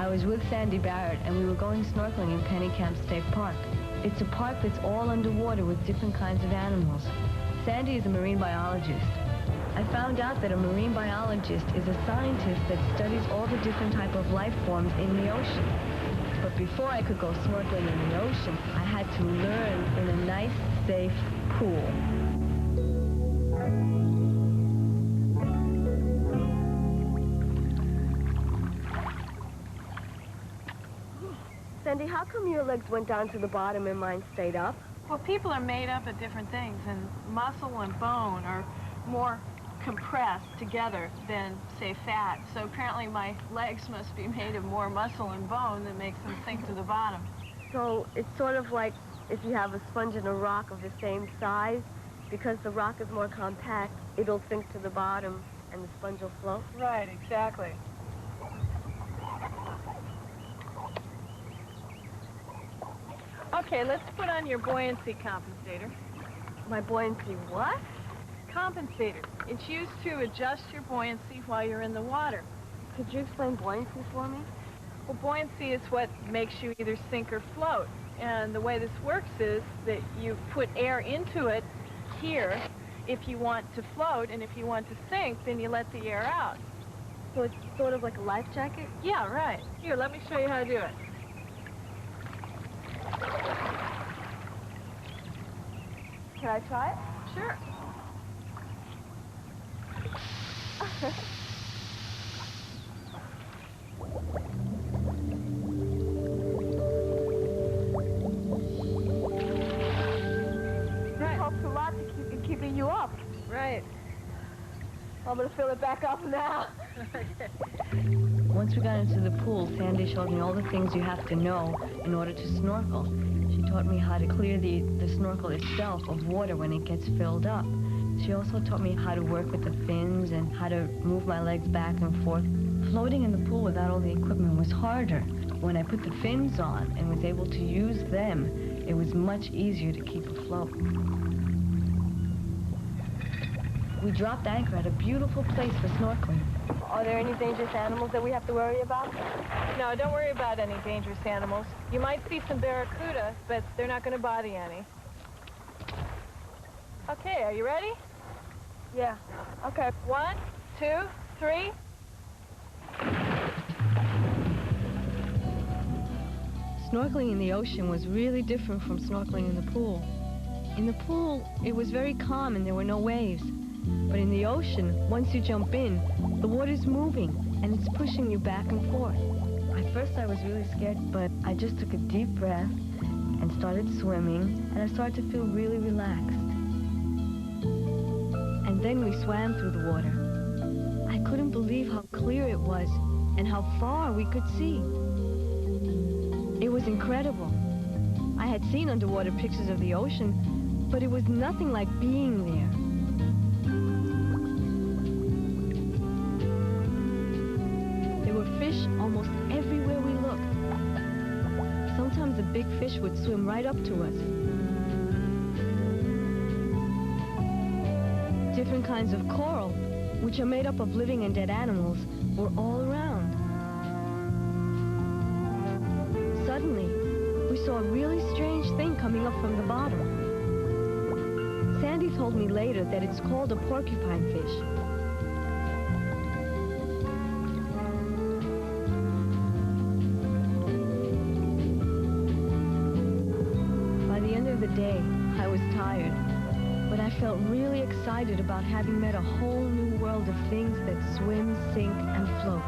I was with Sandy Barrett, and we were going snorkeling in Penny Camp State Park. It's a park that's all underwater with different kinds of animals. Sandy is a marine biologist. I found out that a marine biologist is a scientist that studies all the different type of life forms in the ocean. But before I could go snorkeling in the ocean, I had to learn in a nice, safe pool. Sandy, how come your legs went down to the bottom and mine stayed up? Well, people are made up of different things, and muscle and bone are more compressed together than, say, fat. So apparently my legs must be made of more muscle and bone that makes them sink to the bottom. So it's sort of like if you have a sponge and a rock of the same size, because the rock is more compact, it'll sink to the bottom and the sponge will float? Right, exactly. Okay, let's put on your buoyancy compensator. My buoyancy what? Compensator. It's used to adjust your buoyancy while you're in the water. Could you explain buoyancy for me? Well, buoyancy is what makes you either sink or float. And the way this works is that you put air into it here if you want to float, and if you want to sink, then you let the air out. So it's sort of like a life jacket? Yeah, right. Here, let me show you how to do it. Can I try it? Sure. This helps a lot to keeping you up. Right. I'm going to fill it back up now. Once we got into the pool, Sandy showed me all the things you have to know in order to snorkel. She taught me how to clear the snorkel itself of water when it gets filled up. She also taught me how to work with the fins and how to move my legs back and forth. Floating in the pool without all the equipment was harder. When I put the fins on and was able to use them, it was much easier to keep afloat. We dropped anchor at a beautiful place for snorkeling. Are there any dangerous animals that we have to worry about? No, don't worry about any dangerous animals. You might see some barracuda, but they're not going to bother you any. Okay, are you ready? Yeah. Okay. 1, 2, 3. Snorkeling in the ocean was really different from snorkeling in the pool. In the pool, it was very calm and there were no waves. But in the ocean, once you jump in, the water's moving and it's pushing you back and forth. At first I was really scared, but I just took a deep breath and started swimming, and I started to feel really relaxed. And then we swam through the water. I couldn't believe how clear it was and how far we could see. It was incredible. I had seen underwater pictures of the ocean, but it was nothing like being there. There were fish almost everywhere we looked. Sometimes a big fish would swim right up to us. Different kinds of coral, which are made up of living and dead animals, were all around. Suddenly, we saw a really strange thing coming up from the bottom. Sandy told me later that it's called a porcupine fish. By the end of the day, I was tired, but I felt really excited about having met a whole new world of things that swim, sink, and float.